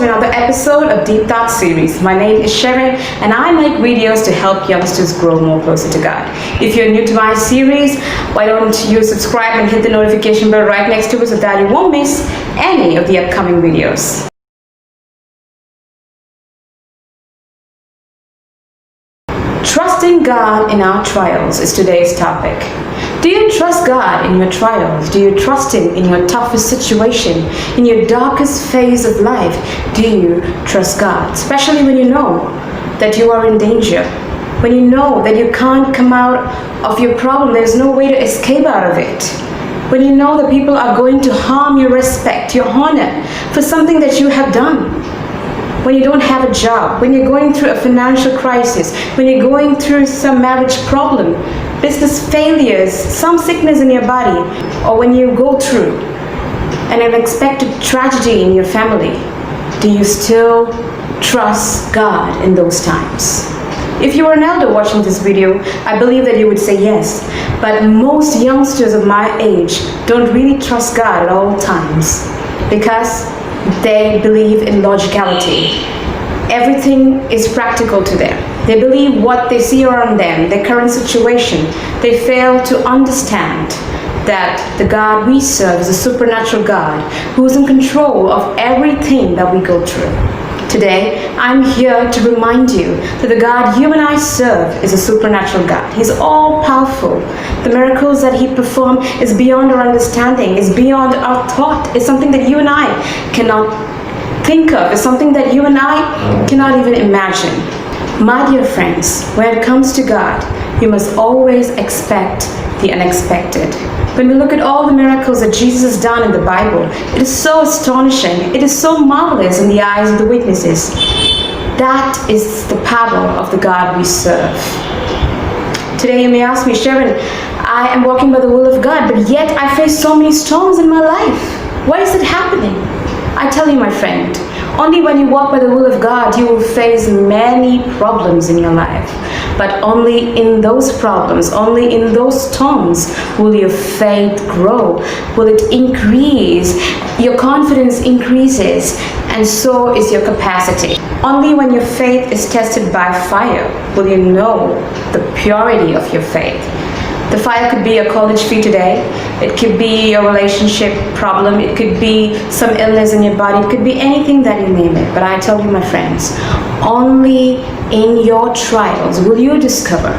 to another episode of Deep Thought series. My name is Sherin and I make videos to help youngsters grow more closer to God. If you're new to my series, why don't you subscribe and hit the notification bell right next to it so that you won't miss any of the upcoming videos. Trusting God in our trials is today's topic. Do you trust God in your trials? Do you trust Him in your toughest situation? In your darkest phase of life? Do you trust God? Especially when you know that you are in danger. When you know that you can't come out of your problem, there's no way to escape out of it. When you know that people are going to harm your respect, your honor for something that you have done. When you don't have a job, when you're going through a financial crisis, when you're going through some marriage problem, business failures, some sickness in your body, or when you go through an unexpected tragedy in your family, do you still trust God in those times? If you are an elder watching this video, I believe that you would say yes, but most youngsters of my age don't really trust God at all times because they believe in logicality. Everything is practical to them. They believe what they see around them, their current situation. They fail to understand that the God we serve is a supernatural God who is in control of everything that we go through. Today, I'm here to remind you that the God you and I serve is a supernatural God. He's all powerful. The miracles that He performs is beyond our understanding, is beyond our thought. It's something that you and I cannot think of. It's something that you and I cannot even imagine. My dear friends, when it comes to God, you must always expect the unexpected. When we look at all the miracles that Jesus has done in the Bible, it is so astonishing. It is so marvelous in the eyes of the witnesses. That is the power of the God we serve. Today you may ask me, Sherin, I am walking by the will of God, but yet I face so many storms in my life. Why is it happening? I tell you, my friend, only when you walk by the will of God, you will face many problems in your life. But only in those problems, only in those storms will your faith grow, will it increase, your confidence increases, and so is your capacity. Only when your faith is tested by fire will you know the purity of your faith. The fire could be a college fee today, it could be your relationship problem, it could be some illness in your body, it could be anything that you name it. But I tell you, my friends, only in your trials will you discover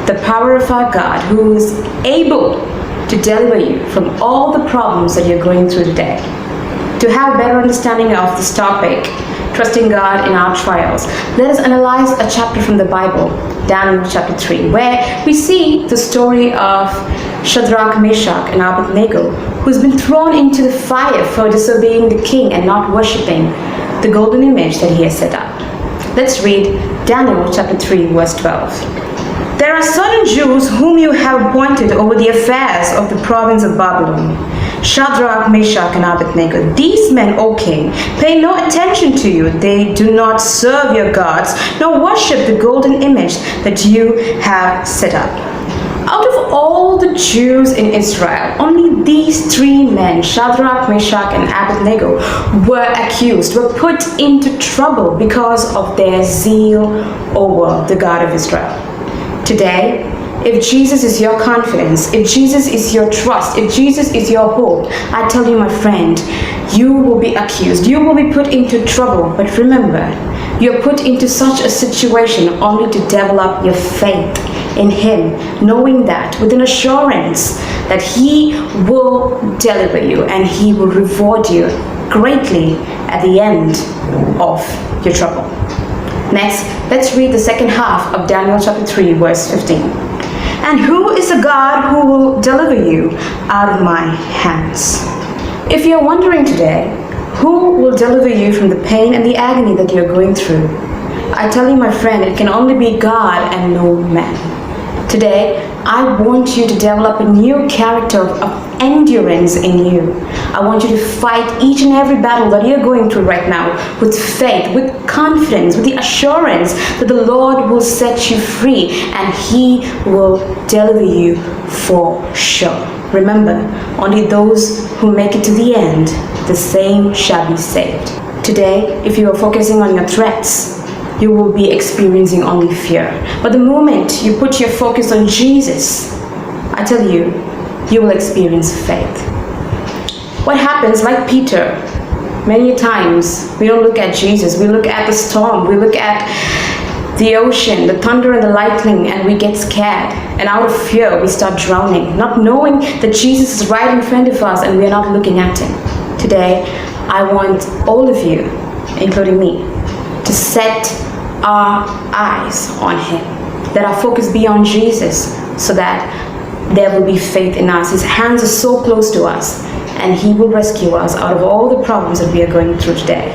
the power of our God who is able to deliver you from all the problems that you're going through today. To have a better understanding of this topic, trusting God in our trials, let us analyze a chapter from the Bible, Daniel chapter 3, where we see the story of Shadrach, Meshach, and Abednego, who's been thrown into the fire for disobeying the king and not worshipping the golden image that he has set up. Let's read Daniel chapter 3, verse 12. There are certain Jews whom you have appointed over the affairs of the province of Babylon, Shadrach, Meshach, and Abednego. These men, O king, pay no attention to you. They do not serve your gods, nor worship the golden image that you have set up. Out of all the Jews in Israel, only these three men, Shadrach, Meshach, and Abednego, were accused, were put into trouble because of their zeal over the God of Israel. Today, if Jesus is your confidence, if Jesus is your trust, if Jesus is your hope, I tell you, my friend, you will be accused, you will be put into trouble. But remember, you're put into such a situation only to develop your faith in Him, knowing that with an assurance that He will deliver you and He will reward you greatly at the end of your trouble. Next, let's read the second half of Daniel chapter 3, verse 15. And who is the God who will deliver you out of my hands? If you're wondering today, who will deliver you from the pain and the agony that you're going through? I tell you, my friend, it can only be God and no man. Today, I want you to develop a new character of endurance in you. I want you to fight each and every battle that you're going through right now with faith, with confidence, with the assurance that the Lord will set you free and He will deliver you for sure. Remember, only those who make it to the end, the same shall be saved. Today, if you are focusing on your threats, you will be experiencing only fear. But the moment you put your focus on Jesus, I tell you, you will experience faith. What happens, like Peter, many times we don't look at Jesus, we look at the storm, we look at the ocean, the thunder and the lightning, and we get scared. And out of fear, we start drowning, not knowing that Jesus is right in front of us and we are not looking at him. Today, I want all of you, including me, to set our eyes on him. Let our focus be on Jesus so that there will be faith in us. His hands are so close to us and he will rescue us out of all the problems that we are going through today.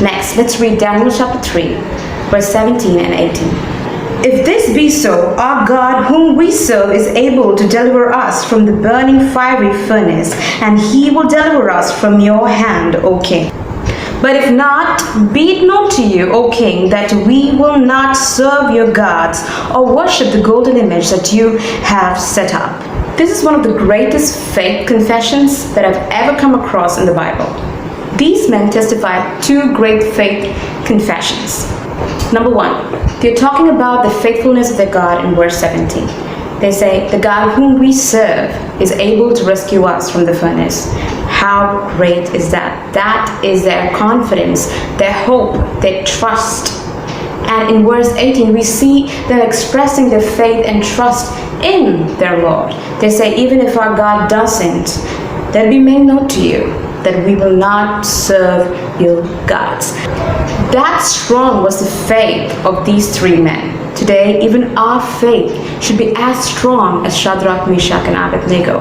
Next, let's read Daniel chapter 3, verse 17 and 18. If this be so, our God whom we serve is able to deliver us from the burning fiery furnace, and he will deliver us from your hand, O king. But if not, be it known to you, O king, that we will not serve your gods or worship the golden image that you have set up. This is one of the greatest faith confessions that I've ever come across in the Bible. These men testify two great faith confessions. Number one, they're talking about the faithfulness of their God in verse 17. They say, the God whom we serve is able to rescue us from the furnace. How great is that? That is their confidence, their hope, their trust. And in verse 18, we see them expressing their faith and trust in their Lord. They say, even if our God doesn't, then we may know to you that we will not serve your gods. That strong was the faith of these three men. Today, even our faith should be as strong as Shadrach, Meshach, and Abednego.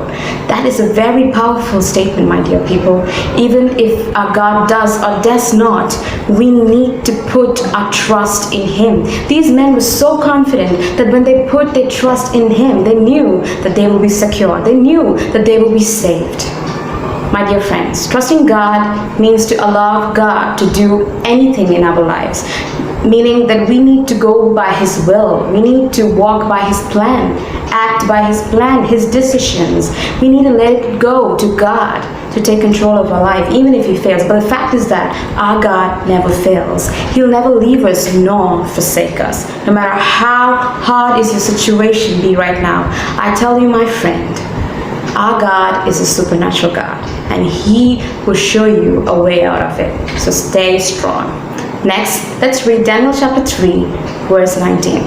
That is a very powerful statement, my dear people. Even if our God does or does not, we need to put our trust in him. These men were so confident that when they put their trust in him, they knew that they will be secure. They knew that they will be saved. My dear friends, trusting God means to allow God to do anything in our lives, meaning that we need to go by his will. We need to walk by his plan, act by his plan, his decisions. We need to let it go to God to take control of our life, even if he fails. But the fact is that our God never fails. He'll never leave us nor forsake us. No matter how hard is your situation be right now, I tell you, my friend, our God is a supernatural God, and he will show you a way out of it. So stay strong. Next, let's read Daniel chapter 3, verse 19.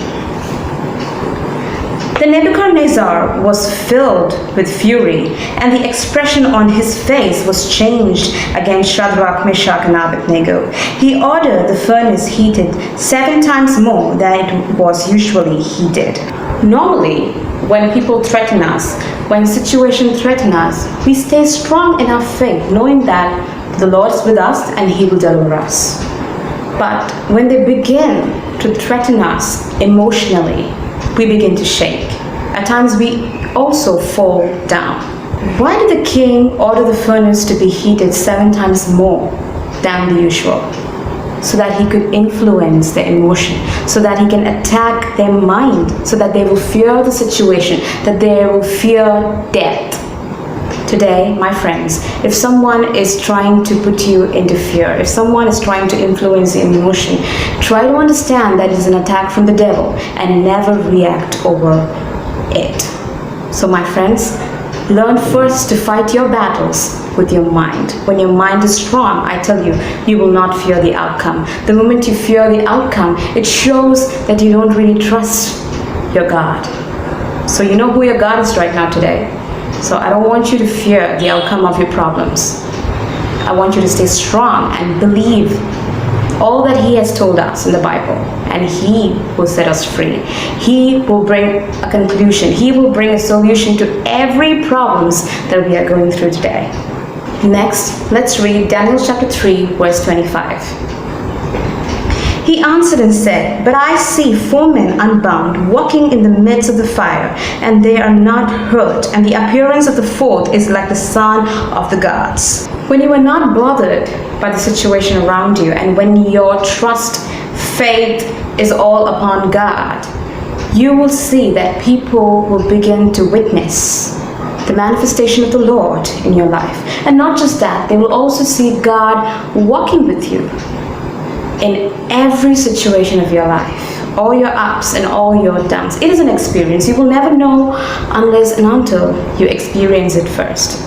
Then Nebuchadnezzar was filled with fury, and the expression on his face was changed against Shadrach, Meshach, and Abednego. He ordered the furnace heated 7 times more than it was usually heated. Normally, when people threaten us, when situations threaten us, we stay strong in our faith, knowing that the Lord is with us and he will deliver us. But when they begin to threaten us emotionally, we begin to shake. At times we also fall down. Why did the king order the furnace to be heated 7 times more than the usual? So that he could influence their emotion, so that he can attack their mind, so that they will fear the situation, that they will fear death. Today, my friends, if someone is trying to put you into fear, if someone is trying to influence your emotion, try to understand that it is an attack from the devil and never react over it. So my friends, learn first to fight your battles with your mind. When your mind is strong, I tell you, you will not fear the outcome. The moment you fear the outcome, it shows that you don't really trust your God. So you know who your God is right now today. So I don't want you to fear the outcome of your problems. I want you to stay strong and believe all that he has told us in the Bible, and he will set us free. He will bring a conclusion. He will bring a solution to every problems that we are going through today. Next, let's read Daniel chapter 3, verse 25. He answered and said, but I see 4 men unbound, walking in the midst of the fire, and they are not hurt, and the appearance of the 4th is like the son of the gods. When you are not bothered by the situation around you, and when your trust, faith is all upon God, you will see that people will begin to witness the manifestation of the Lord in your life. And not just that, they will also see God walking with you in every situation of your life, all your ups and all your downs. It is an experience. You will never know unless and until you experience it first.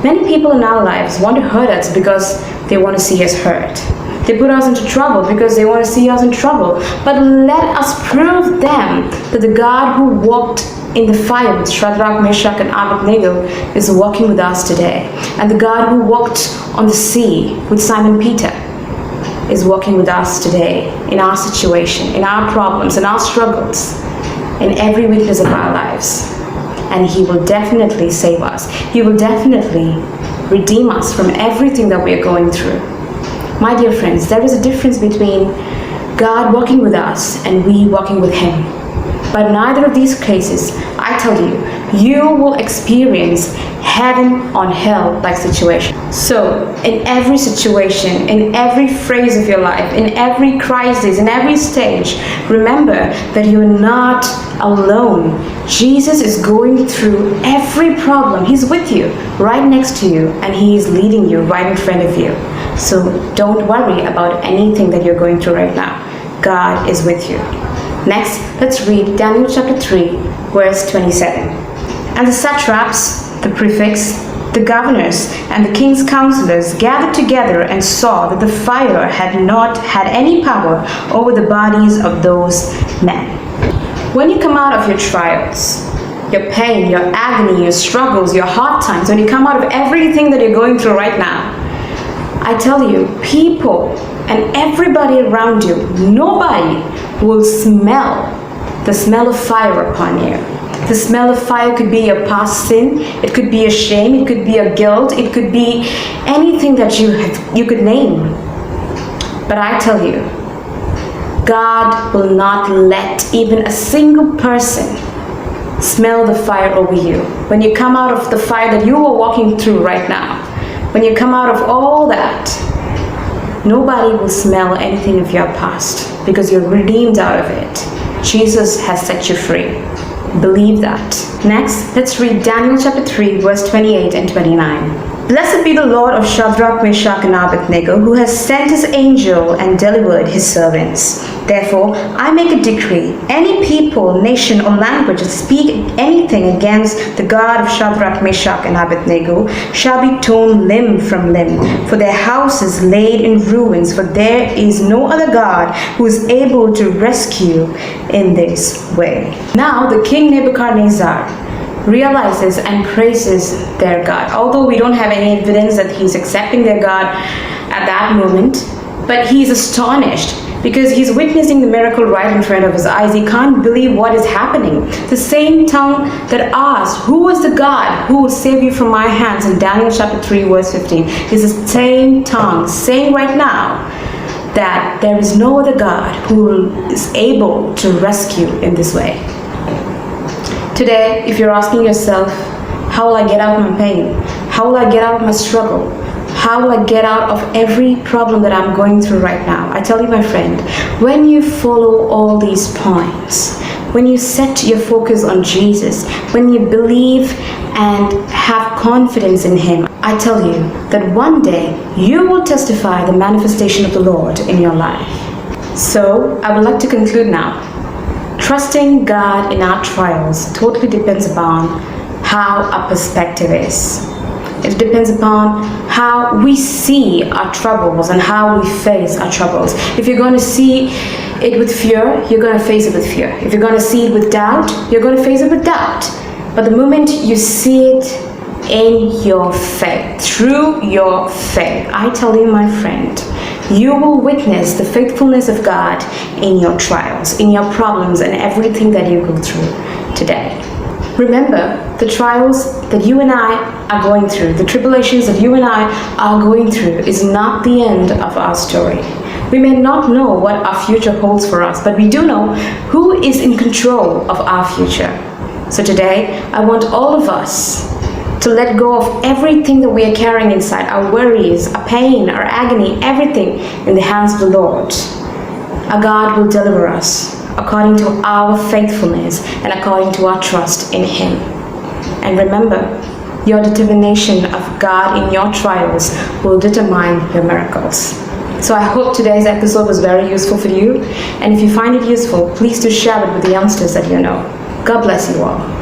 Many people in our lives want to hurt us because they want to see us hurt. They put us into trouble because they want to see us in trouble. But let us prove them that the God who walked in the fire with Shadrach, Meshach, and Abednego is walking with us today. And the God who walked on the sea with Simon Peter is walking with us today in our situation, in our problems, in our struggles, in every weakness of our lives. And He will definitely save us. He will definitely redeem us from everything that we are going through. My dear friends, there is a difference between God walking with us and we walking with Him. But neither of these cases, I tell you, you will experience heaven on hell like situation. So in every situation, in every phase of your life, in every crisis, in every stage, remember that you're not alone. Jesus is going through every problem. He's with you, right next to you, and He is leading you right in front of you. So don't worry about anything that you're going through right now. God is with you. Next, let's read Daniel chapter 3, verse 27. And the satraps, the prefects, the governors, and the king's counselors gathered together and saw that the fire had not had any power over the bodies of those men. When you come out of your trials, your pain, your agony, your struggles, your hard times, when you come out of everything that you're going through right now, I tell you, people and everybody around you, nobody will smell the smell of fire upon you. The smell of fire could be a past sin, it could be a shame, it could be a guilt, it could be anything that you could name. But I tell you, God will not let even a single person smell the fire over you. When you come out of the fire that you are walking through right now, when you come out of all that, nobody will smell anything of your past because you're redeemed out of it. Jesus has set you free. Believe that. Next, let's read Daniel chapter 3, verse 28 and 29. Blessed be the Lord of Shadrach, Meshach, and Abednego, who has sent His angel and delivered His servants. Therefore, I make a decree. Any people, nation, or language that speak anything against the God of Shadrach, Meshach, and Abednego shall be torn limb from limb, for their house is laid in ruins, for there is no other God who is able to rescue in this way. Now the king Nebuchadnezzar realizes and praises their God. Although we don't have any evidence that he's accepting their God at that moment, but he's astonished because he's witnessing the miracle right in front of his eyes. He can't believe what is happening. The same tongue that asked, who is the God who will save you from my hands, in Daniel chapter 3 verse 15, is the same tongue saying right now that there is no other God who is able to rescue in this way. Today, if you're asking yourself, how will I get out of my pain? How will I get out of my struggle? How will I get out of every problem that I'm going through right now? I tell you, my friend, when you follow all these points, when you set your focus on Jesus, when you believe and have confidence in Him, I tell you that one day you will testify the manifestation of the Lord in your life. So, I would like to conclude now. Trusting God in our trials totally depends upon how our perspective is. It depends upon how we see our troubles and how we face our troubles. If you're going to see it with fear, you're going to face it with fear. If you're going to see it with doubt, you're going to face it with doubt. But the moment you see it in your faith, through your faith, I tell you, my friend, you will witness the faithfulness of God in your trials, in your problems, and everything that you go through today. Remember, the trials that you and I are going through, the tribulations that you and I are going through, is not the end of our story. We may not know what our future holds for us, but we do know who is in control of our future. So today, I want all of us to let go of everything that we are carrying inside, our worries, our pain, our agony, everything in the hands of the Lord. Our God will deliver us according to our faithfulness and according to our trust in Him. And remember, Your determination of God in your trials will determine your miracles. So I hope today's episode was very useful for you. And if you find it useful, please do share it with the youngsters that you know. God bless you all.